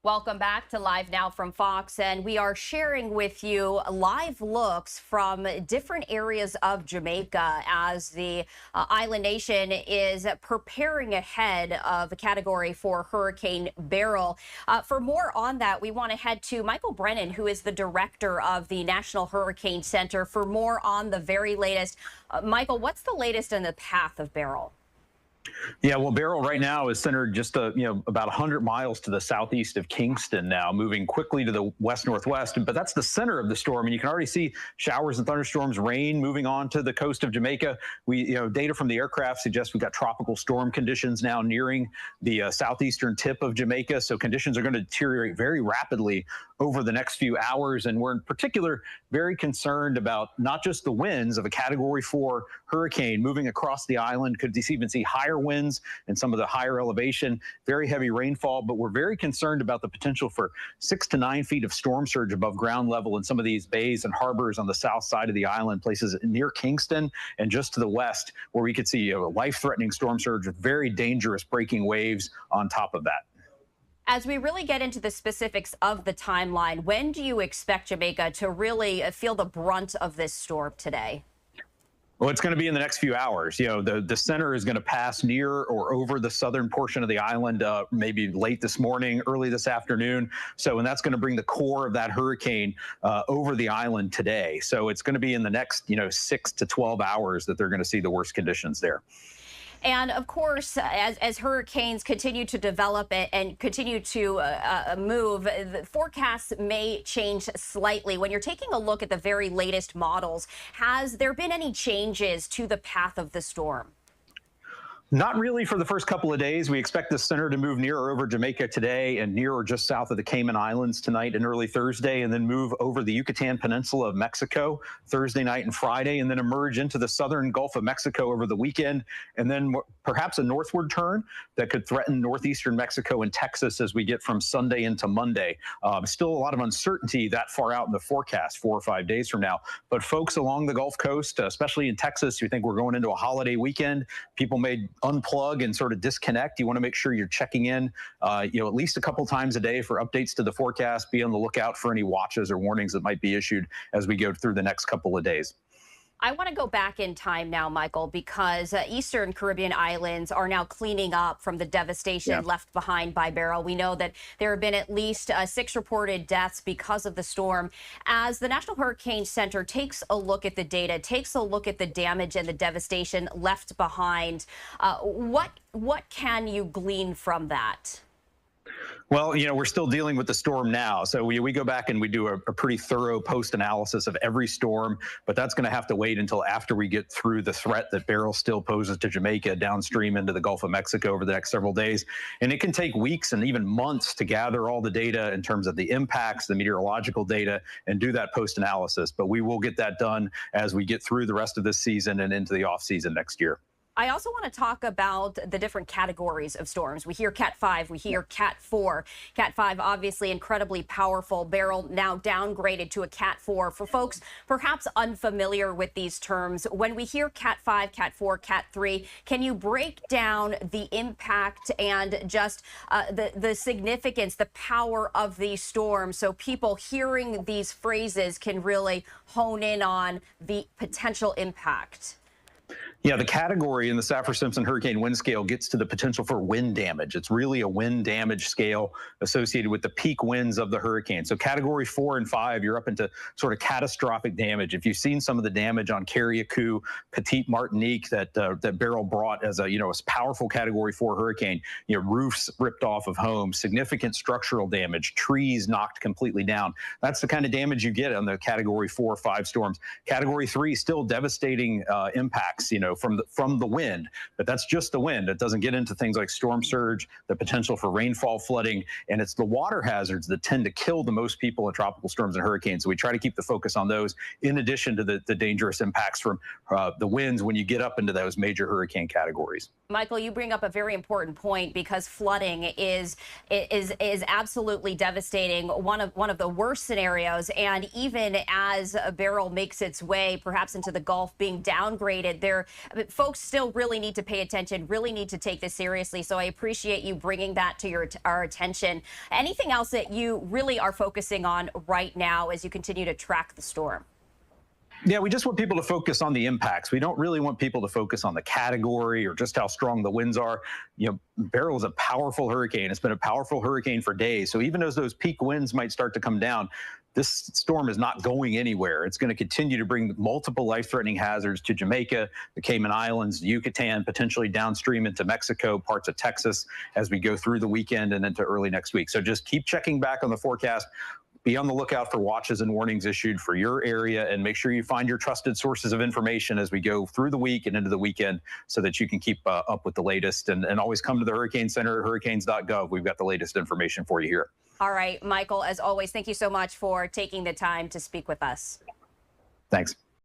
Welcome back to Live Now from Fox, and we are sharing with you live looks from different areas of Jamaica as the island nation is preparing ahead of a Category 4 Hurricane Beryl. For more on that, we want to head to Michael Brennan, who is the director of the National Hurricane Center, for more on the very latest. Michael, what's the latest in the path of Beryl? Yeah, well, Beryl right now is centered just about 100 miles to the southeast of Kingston now, moving quickly to the west-northwest. But that's the center of the storm, and you can already see showers and thunderstorms, rain moving on to the coast of Jamaica. Data from the aircraft suggests we've got tropical storm conditions now nearing the southeastern tip of Jamaica. So conditions are going to deteriorate very rapidly over the next few hours, and we're in particular very concerned about not just the winds of a Category 4 hurricane moving across the island. Could even see higher winds and some of the higher elevation, very heavy rainfall, but we're very concerned about the potential for 6 to 9 feet of storm surge above ground level in some of these bays and harbors on the south side of the island, places near Kingston and just to the west, where we could see a life-threatening storm surge with very dangerous breaking waves on top of that. As we really get into the specifics of the timeline, when do you expect Jamaica to really feel the brunt of this storm today? Well, it's going to be in the next few hours. The center is going to pass near or over the southern portion of the island, maybe late this morning, early this afternoon. And that's going to bring the core of that hurricane over the island today. So it's going to be in the next, 6 to 12 hours that they're going to see the worst conditions there. And of course, as hurricanes continue to develop and continue to move, the forecasts may change slightly. When you're taking a look at the very latest models, has there been any changes to the path of the storm? Not really for the first couple of days. We expect the center to move near or over Jamaica today and near or just south of the Cayman Islands tonight and early Thursday, and then move over the Yucatan Peninsula of Mexico Thursday night and Friday, and then emerge into the southern Gulf of Mexico over the weekend, and then perhaps a northward turn that could threaten northeastern Mexico and Texas as we get from Sunday into Monday. Still a lot of uncertainty that far out in the forecast, 4 or 5 days from now. But folks along the Gulf Coast, especially in Texas, you think we're going into a holiday weekend, people may unplug and sort of disconnect. You want to make sure you're checking in, at least a couple times a day for updates to the forecast. Be on the lookout for any watches or warnings that might be issued as we go through the next couple of days. I want to go back in time now, Michael, because Eastern Caribbean islands are now cleaning up from the devastation left behind by Beryl. We know that there have been at least 6 reported deaths because of the storm. As the National Hurricane Center takes a look at the data, takes a look at the damage and the devastation left behind, what can you glean from that? Well, we're still dealing with the storm now. So we go back and we do a pretty thorough post-analysis of every storm, but that's going to have to wait until after we get through the threat that Beryl still poses to Jamaica downstream into the Gulf of Mexico over the next several days. And it can take weeks and even months to gather all the data in terms of the impacts, the meteorological data, and do that post-analysis. But we will get that done as we get through the rest of this season and into the off-season next year. I also want to talk about the different categories of storms. We hear Cat 5, we hear Cat 4. Cat 5, obviously incredibly powerful. Beryl now downgraded to a Cat 4. For folks perhaps unfamiliar with these terms, when we hear Cat 5, Cat 4, Cat 3, can you break down the impact and just the significance, the power of these storms, so people hearing these phrases can really hone in on the potential impact? Yeah, the category in the Saffir-Simpson hurricane wind scale gets to the potential for wind damage. It's really a wind damage scale associated with the peak winds of the hurricane. So Category 4 and 5, you're up into sort of catastrophic damage. If you've seen some of the damage on Carriacou, Petite Martinique that Beryl brought as a powerful Category 4 hurricane, roofs ripped off of homes, significant structural damage, trees knocked completely down. That's the kind of damage you get on the Category 4 or 5 storms. Category 3, still devastating impacts, from the wind, but that's just the wind. It doesn't get into things like storm surge, the potential for rainfall, flooding, and it's the water hazards that tend to kill the most people in tropical storms and hurricanes. So we try to keep the focus on those in addition to the dangerous impacts from the winds when you get up into those major hurricane categories. Michael, you bring up a very important point, because flooding is absolutely devastating, one of the worst scenarios. And even as Beryl makes its way perhaps into the Gulf, being downgraded, there But folks still really need to pay attention, really need to take this seriously. So I appreciate you bringing that to our attention. Anything else that you really are focusing on right now as you continue to track the storm? Yeah, we just want people to focus on the impacts. We don't really want people to focus on the category or just how strong the winds are. Beryl is a powerful hurricane. It's been a powerful hurricane for days. So even as those peak winds might start to come down, this storm is not going anywhere. It's going to continue to bring multiple life-threatening hazards to Jamaica, the Cayman Islands, Yucatan, potentially downstream into Mexico, parts of Texas as we go through the weekend and into early next week. So just keep checking back on the forecast. Be on the lookout for watches and warnings issued for your area, and make sure you find your trusted sources of information as we go through the week and into the weekend so that you can keep up with the latest. And always come to the Hurricane Center at hurricanes.gov. We've got the latest information for you here. All right, Michael, as always, thank you so much for taking the time to speak with us. Thanks.